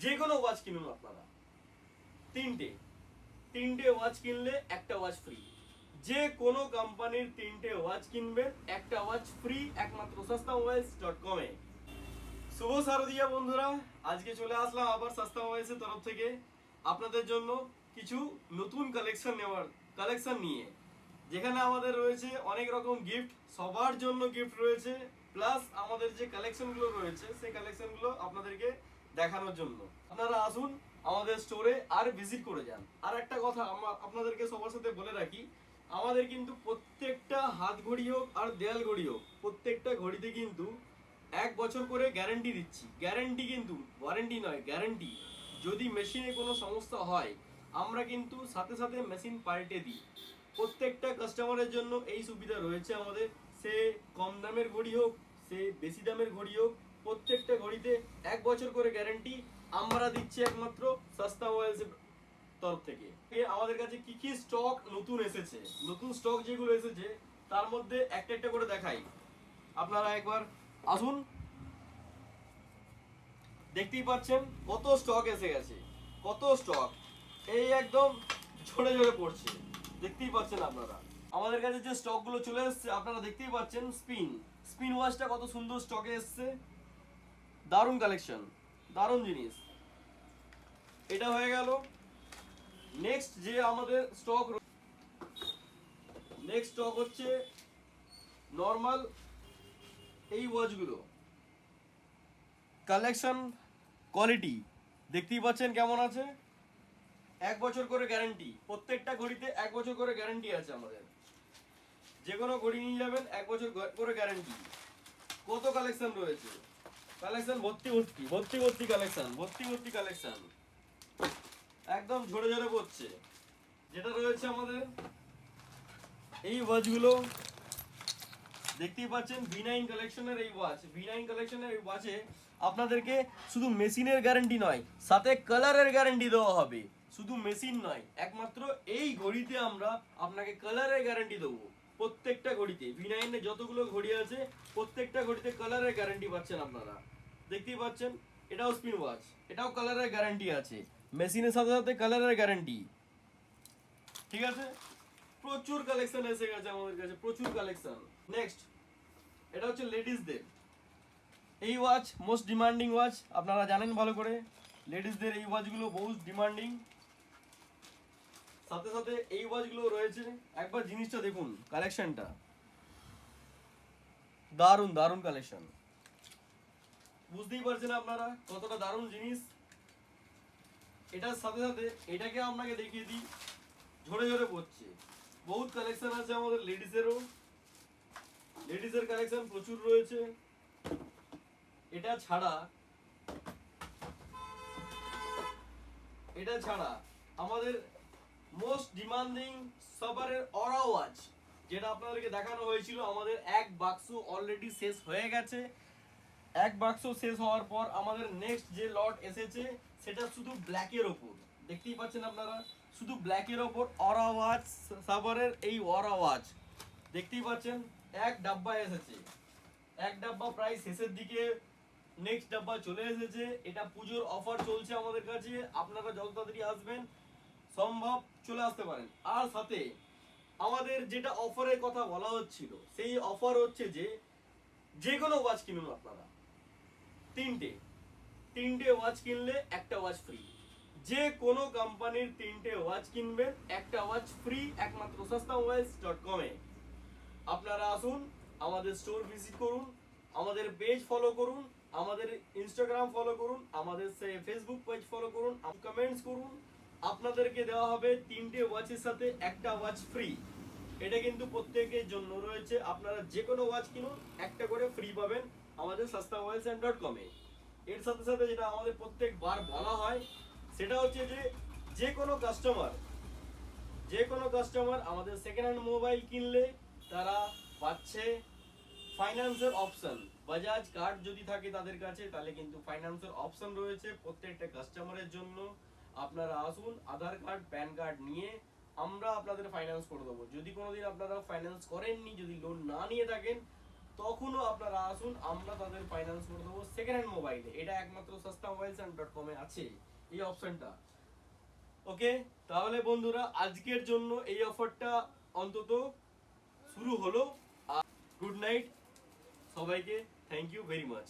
যে কোনো ওয়াচ কিনুন আপনারা, তিনটে তিনটে ওয়াচ কিনলে একটা ওয়াচ ফ্রি। যে কোনো কোম্পানির তিনটে ওয়াচ কিনবেন, একটা ওয়াচ ফ্রি, একমাত্র sastamobiles.com-এ। শুভ শারদিয়া বন্ধুরা, আজকে চলে আসলাম আবার সস্তা মোবাইলসের তরফ থেকে আপনাদের জন্য কিছু নতুন কালেকশন নিয়ে, যেখানে আমাদের রয়েছে অনেক রকম গিফট, সবার জন্য গিফট রয়েছে, প্লাস আমাদের যে কালেকশনগুলো রয়েছে সেই কালেকশনগুলো আপনাদেরকে দেখানোর জন্য। আপনারা আসুন আমাদের স্টোরে আর ভিজিট করে যান। আর একটা কথা আপনাদেরকে সবার সাথে বলে রাখি, আমাদের কিন্তু প্রত্যেকটা হাত ঘড়ি হোক আর দেয়াল ঘড়ি হোক, প্রত্যেকটা ঘড়িতে কিন্তু 1 বছর করে গ্যারেন্টি দিচ্ছি। গ্যারেন্টি কিন্তু ওয়ারেন্টি নয়, গ্যারেন্টি। যদি মেশিনে কোনো সমস্যা হয় আমরা কিন্তু সাথে সাথে মেশিন পাল্টে দিই। প্রত্যেকটা কাস্টমারের জন্য এই সুবিধা রয়েছে আমাদের। সে কম দামের ঘড়ি হোক, সে বেশি দামের ঘড়ি হোক, প্রত্যেকটা ঘড়িতে 1 বছর করে গ্যারেন্টি আমরা দিচ্ছি একমাত্র সস্তা মোবাইলসের তরফ থেকে। আমাদের কাছে কি কি স্টক নতুন এসেছে, নতুন স্টক যেগুলো এসেছে তার মধ্যে একটা একটা করে দেখাই। আপনারা একবার আসুন, দেখতেই পাচ্ছেন কত স্টক এসে গেছে, কত স্টক এই একদম ঝরে ঝরে পড়ছে, দেখতেই পাচ্ছেন আপনারা। আমাদের কাছে যে স্টক গুলো চলে এসেছে আপনারা দেখতেই পাচ্ছেন। স্পিন ওয়াচটা কত সুন্দর স্টকে এসেছে, দারুণ কালেকশন, দারুণ জিনিস। এটা হয়ে গেল। নেক্সট যে আমাদের স্টক হচ্ছে নর্মাল এই ওয়াচগুলো, কালেকশন কোয়ালিটি দেখতেই পাচ্ছেন কেমন আছে। 1 বছর করে গ্যারান্টি, প্রত্যেকটা ঘড়িতে 1 বছর করে গ্যারান্টি আছে আমাদের। যে কোনো ঘড়ি নিয়ে যাবেন 1 বছর করে গ্যারান্টি। কত কালেকশন রয়েছে, কালেকশন ভর্তি ভর্তি ভর্তি ভর্তি কালেকশন, ভর্তি ভর্তি কালেকশন, একদম ঝরে ঝরে পড়ছে। যেটা রয়েছে আমাদের এই ওয়াচগুলো দেখতেই পাচ্ছেন, V9 কালেকশনের এই ওয়াচ, V9 কালেকশনের এই ওয়াচে আপনাদেরকে শুধু মেশিনের গ্যারান্টি নয়, সাথে কালারের গ্যারান্টি দেওয়া হবে। শুধু মেশিন নয়, একমাত্র এই ঘড়িতে আমরা আপনাকে কালারের গ্যারান্টি দেবো। প্রত্যেকটা ঘড়িতে V9 এর যতগুলো ঘড়ি আছে প্রত্যেকটা ঘড়িতে কালারের গ্যারান্টি পাচ্ছেন আপনারা। দেখতেই পাচ্ছেন এটাও স্পিন ওয়াচ, এটাও কালারের গ্যারান্টি আছে, মেশিনের সাথে সাথে কালারের গ্যারান্টি। ঠিক আছে, প্রচুর কালেকশন এসে গেছে আমাদের কাছে, প্রচুর কালেকশন। নেক্সট এটা হচ্ছে লেডিসদের এই ওয়াচ, মোস্ট ডিমান্ডিং ওয়াচ, আপনারা জানেন ভালো করে। লেডিসদের এই ওয়াচগুলো বহুত ডিমান্ডিং, সাথে সাথে এই ওয়াচগুলো রয়েছে। একবার জিনিসটা দেখুন, কালেকশনটা দারুণ দারুণ কালেকশন, বুঝতেই পারছেন আপনারা কতটা দারুণ জিনিস। এটার সাথে সাথে এটাকে আপনাকে দেখিয়ে দিই, ঝরে ঝরে পড়ছে। বহুত কালেকশন আছে আমাদের লেডিসেরও, লেডিসের কালেকশন প্রচুর রয়েছে। এটা ছাড়া আমাদের মোস্ট ডিমান্ডিং সাবারের অরা ওয়াচ, যেটা আপনাদেরকে দেখানো হয়েছিল, আমাদের এক বাক্স অলরেডি শেষ হয়ে গেছে। এক বাক্স শেষ হওয়ার পর আমাদের নেক্সট যে লট এসেছে সেটা শুধু ব্ল্যাকের ওপর, দেখতেই পাচ্ছেন আপনারা, শুধু ব্ল্যাকের ওপর অরা ওয়াচ, সাবারের এই অরা ওয়াচ দেখতেই পাচ্ছেন। এক ডাব্বা এসেছে, এক ডাব্বা প্রায় শেষের দিকে, নেক্সট ডাব্বা চলে এসেছে। এটা পুজোর অফার চলছে আমাদের কাছে, আপনারা যত তাড়াতাড়ি আসবেন সম্ভব চলে আসতে পারেন। আর সাথে আমাদের যেটা অফারের কথা বলা হচ্ছিল, সেই অফার হচ্ছে যে যে কোনো ওয়াচ কিনুন আপনারা, তিনটে তিনটে ওয়াচ কিনলে একটা ওয়াচ ফ্রি। যে কোনো কোম্পানির তিনটে ওয়াচ কিনবেন, একটা ওয়াচ ফ্রি, একমাত্র sastamobiles.com-এ। আপনারা আসুন, আমাদের স্টোর ভিজিট করুন, আমাদের পেজ ফলো করুন, আমাদের ইনস্টাগ্রাম ফলো করুন, আমাদের ফেসবুক পেজ ফলো করুন, কমেন্টস করুন। আপনাদেরকে দেওয়া হবে তিনটে ওয়াচের সাথে একটা ওয়াচ ফ্রি। এটা কিন্তু প্রত্যেকের জন্য রয়েছে, আপনারা যে কোনো ওয়াচ কিনুন একটা করে ফ্রি পাবেন আমাদের sastamobiles.com-এ। এর সাথে সাথে যেটা আমাদের প্রত্যেকবার বলা হয় সেটা হচ্ছে যে যে কোনো কাস্টমার আমাদের সেকেন্ড হ্যান্ড মোবাইল কিনলে তারা পাচ্ছে ফাইন্যান্সের অপশন। বাজাজ কার্ড যদি থাকে তাদের কাছে তাহলে কিন্তু ফাইন্যান্সের অপশন রয়েছে প্রত্যেকটা কাস্টমারের জন্য। আপনারা আসুন, আধার কার্ড প্যান কার্ড নিয়ে আমরা আপনাদের ফাইন্যান্স করে দেবো। যদি কোনোদিন আপনারা ফাইন্যান্স করেননি, যদি লোন না নিয়ে থাকেন, তখনও আপনারা আসুন, আমরা তাদের ফাইন্যান্স করে দেবো সেকেন্ড হ্যান্ড মোবাইলে। এটা একমাত্র সস্তা মোবাইল .com এ আছে এই অপশনটা। ওকে, তাহলে বন্ধুরা আজকের জন্য এই অফারটা অন্তত শুরু হলো। গুড নাইট সবাইকে, থ্যাংক ইউ ভেরি মাচ।